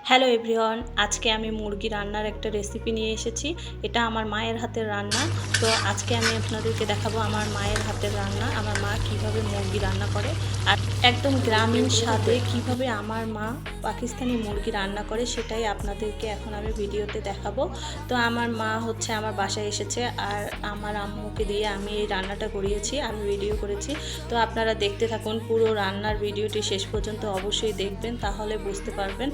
Hello everyone, আজকে আমি মুরগি রান্নার একটা রেসিপি নিয়ে এসেছি। এটা আমার মায়ের হাতের রান্না। তো আজকে আমি আপনাদেরকে দেখাবো আমার মায়ের হাতের রান্না, আমার মা কিভাবে মুরগি রান্না করে আর একদম গ্রামীণ স্বাদে কিভাবে আমার মা পাকিস্তানি মুরগি রান্না করে সেটাই আপনাদেরকে এখন আমি ভিডিওতে দেখাবো। তো আমার মা হচ্ছে আমার বাসায় এসেছে আর আমার আম্মুকে দিয়ে আমি এই রান্নাটা করিয়েছি, আমি ভিডিও করেছি। তো আপনারা দেখতে থাকুন, পুরো রান্নার ভিডিওটি শেষ পর্যন্ত অবশ্যই দেখবেন, তাহলে বুঝতে পারবেন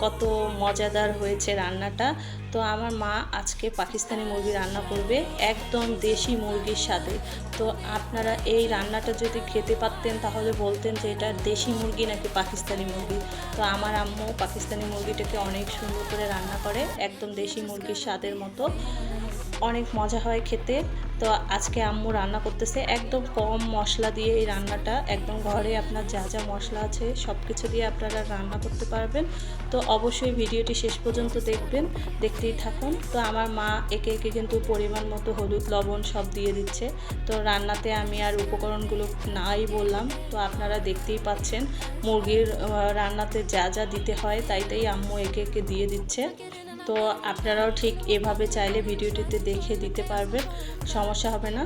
কত মজাদার হয়েছে রান্নাটা। তো আমার মা আজকে পাকিস্তানি মুরগি রান্না করবে একদম দেশি মুরগির স্বাদে। তো আপনারা এই রান্নাটা যদি খেতে পারতেন তাহলে বলতেন যে এটা দেশি মুরগি নাকি পাকিস্তানি মুরগি। তো আমার আম্মু পাকিস্তানি মুরগিটাকে অনেক সুন্দর করে রান্না করে, একদম দেশি মুরগির স্বাদের মতো, অনেক মজা হয় খেতে। তো আজকে আম্মু রান্না করতেছে একদম কম মশলা দিয়ে। এই রান্নাটা একদম ঘরে আপনার যা যা মশলা আছে সব কিছু দিয়ে আপনারা রান্না করতে পারবেন। তো অবশ্যই ভিডিওটি শেষ পর্যন্ত দেখবেন, দেখতেই থাকুন। তো আমার মা একে একে কিন্তু পরিমাণ মতো হলুদ লবণ সব দিয়ে দিচ্ছে। তো রান্নাতে আমি আর উপকরণগুলো নাই বললাম, তো আপনারা দেখতেই পাচ্ছেন মুরগির রান্নাতে যা যা দিতে হয় তাই আম্মু একে একে দিয়ে দিচ্ছে। তো আপনারাও ঠিক এভাবে চাইলে ভিডিওটিতে দেখে দিতে পারবেন, সমস্যা হবে না।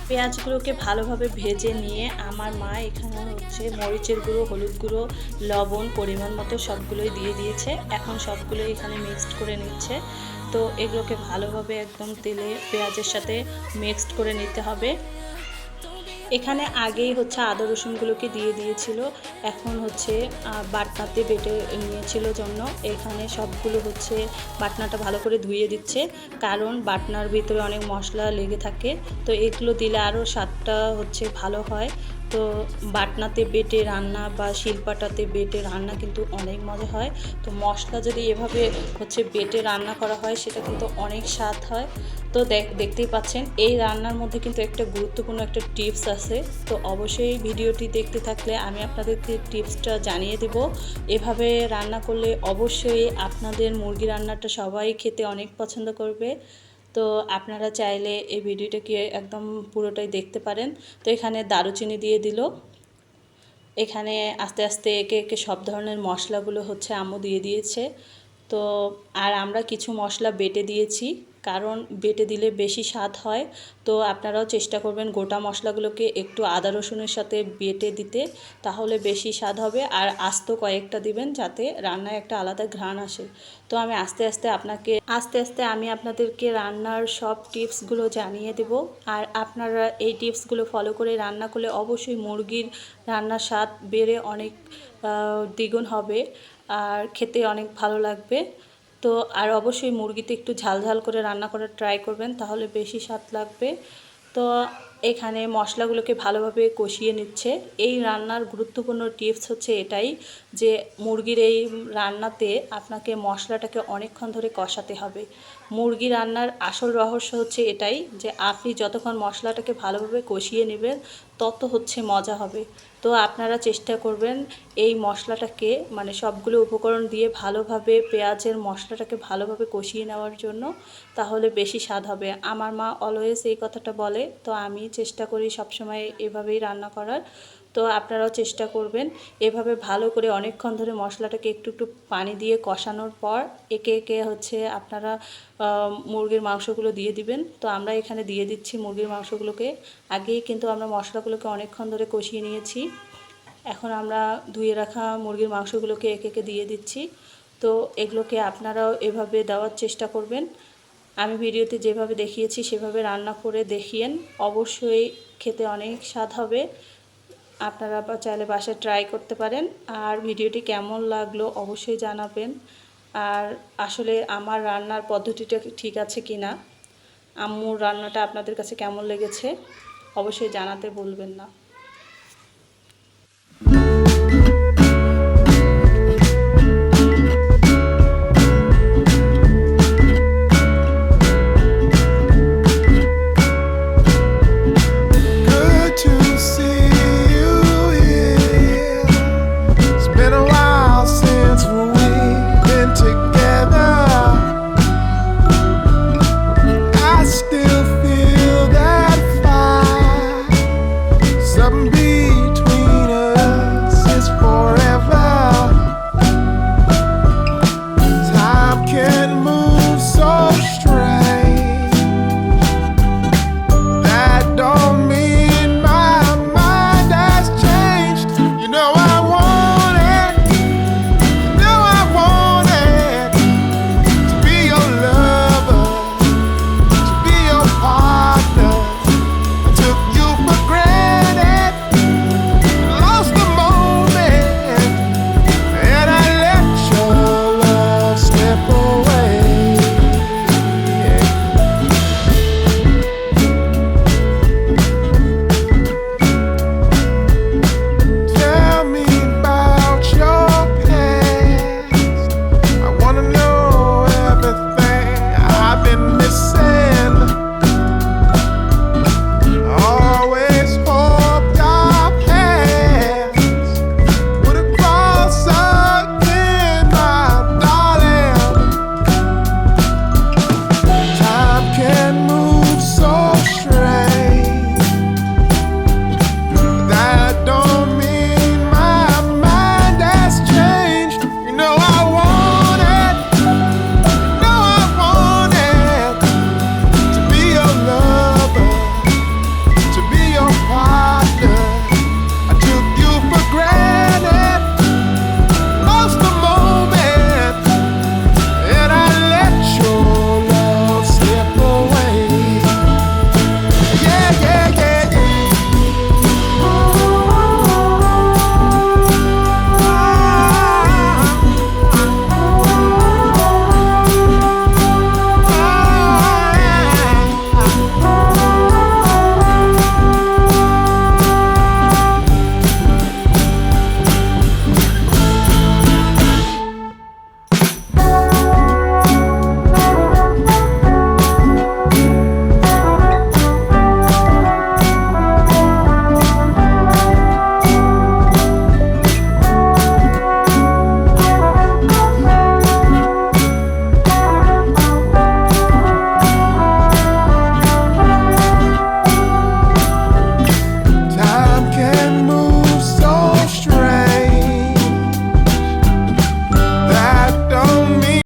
পেঁয়াজগুলোকে ভালোভাবে ভেজে নিয়ে আমার মা এখানে হচ্ছে মরিচের গুঁড়ো, হলুদ গুঁড়ো, লবণ পরিমাণ মতো সবগুলোই দিয়ে দিয়েছে। এখন সবগুলোই এখানে মিক্সড করে নিচ্ছে। তো এগুলোকে ভালোভাবে একদম তেলে পেঁয়াজের সাথে মিক্সড করে নিতে হবে। এখানে আগেই হচ্ছে আদা রসুনগুলোকে দিয়ে দিয়েছিল, এখন হচ্ছে বাটনাতে বেটে নিয়েছিল জন্য এখানে সবগুলো হচ্ছে বাটনাটা ভালো করে ধুয়ে দিচ্ছে, কারণ বাটনার ভিতরে অনেক মশলা লেগে থাকে। তো এগুলো দিলে আরও স্বাদটা হচ্ছে ভালো হয়। তো বাটনাতে বেটে রান্না বা শিলপাটাতে বেটে রান্না কিন্তু অনেক মজা হয়। তো মশলা যদি এভাবে হচ্ছে বেটে রান্না করা হয় সেটা কিন্তু অনেক স্বাদ হয়। তো দেখতেই পাচ্ছেন এই রান্নার মধ্যে কিন্তু একটা গুরুত্বপূর্ণ একটা টিপস আছে। তো অবশ্যই ভিডিওটি দেখতে থাকলে আমি আপনাদেরকে টিপসটা জানিয়ে দেব। এভাবে রান্না করলে অবশ্যই আপনাদের মুরগি রান্নাটা সবাই খেতে অনেক পছন্দ করবে। তো আপনারা চাইলে এই ভিডিওটাকে একদম পুরোটাই দেখতে পারেন। তো এখানে দারুচিনি দিয়ে দিল। এখানে আস্তে আস্তে একে একে সব ধরনের মশলাগুলো হচ্ছে আম্মু দিয়ে দিয়েছে। তো আর আমরা কিছু মশলা বেটে দিয়েছি, কারণ বেটে দিলে বেশি স্বাদ হয়। তো আপনারাও চেষ্টা করবেন গোটা মশলাগুলোকে একটু আদা রসুনের সাথে বেটে দিতে, তাহলে বেশি স্বাদ হবে। আর আস্ত কয়েকটা দিবেন যাতে রান্নায় একটা আলাদা ঘ্রাণ আসে। তো আমি আস্তে আস্তে আমি আপনাদেরকে রান্নার সব টিপসগুলো জানিয়ে দেব। আর আপনারা এই টিপসগুলো ফলো করে রান্না করলে অবশ্যই মুরগির রান্নার স্বাদ বেড়ে অনেক দ্বিগুণ হবে আর খেতে অনেক ভালো লাগবে। তো আর অবশ্যই মুরগিতে একটু ঝাল ঝাল করে রান্না করার ট্রাই করবেন, তাহলে বেশি স্বাদ লাগবে। তো এখানে মশলাগুলোকে ভালোভাবে কষিয়ে নিচ্ছে। এই রান্নার গুরুত্বপূর্ণ টিপস হচ্ছে এটাই যে মুরগির এই রান্নাতে আপনাকে মশলাটাকে অনেকক্ষণ ধরে কষাতে হবে। মুরগি রান্নার আসল রহস্য হচ্ছে এটাই যে আপনি যতক্ষণ মশলাটাকে ভালোভাবে কষিয়ে নেবেন তত হচ্ছে মজা হবে। তো আপনারা চেষ্টা করবেন এই মশলাটাকে মানে সবগুলো উপকরণ দিয়ে ভালোভাবে পেঁয়াজের মশলাটাকে ভালোভাবে কষিয়ে নেওয়ার জন্য, তাহলে বেশি স্বাদ হবে। আমার মা অলওয়েজ এই কথাটা বলে, তো আমি চেষ্টা করি সবসময় এভাবেই রান্না করার। তো আপনারাও চেষ্টা করবেন এভাবে ভালো করে অনেকক্ষণ ধরে মশলাটাকে একটু একটু পানি দিয়ে কষানোর পর একে একে হচ্ছে আপনারা মুরগির মাংসগুলো দিয়ে দিবেন। তো আমরা এখানে দিয়ে দিচ্ছি মুরগির মাংসগুলোকে। আগেই কিন্তু আমরা মশলাগুলোকে অনেকক্ষণ ধরে কষিয়ে নিয়েছি। এখন আমরা ধুয়ে রাখা মুরগির মাংসগুলোকে একে একে দিয়ে দিচ্ছি। তো এগুলোকে আপনারাও এভাবে দেওয়ার চেষ্টা করবেন। আমি ভিডিওতে যেভাবে দেখিয়েছি সেভাবে রান্না করে দেখিয়েন, অবশ্যই খেতে অনেক স্বাদ হবে। আপনারা চাইলে বাসায় ট্রাই করতে পারেন। আর ভিডিওটি কেমন লাগলো অবশ্যই জানাবেন। আর আসলে আমার রান্নার পদ্ধতিটা ঠিক আছে কি না, আম্মুর রান্নাটা আপনাদের কাছে কেমন লেগেছে অবশ্যই জানাতে ভুলবেন না।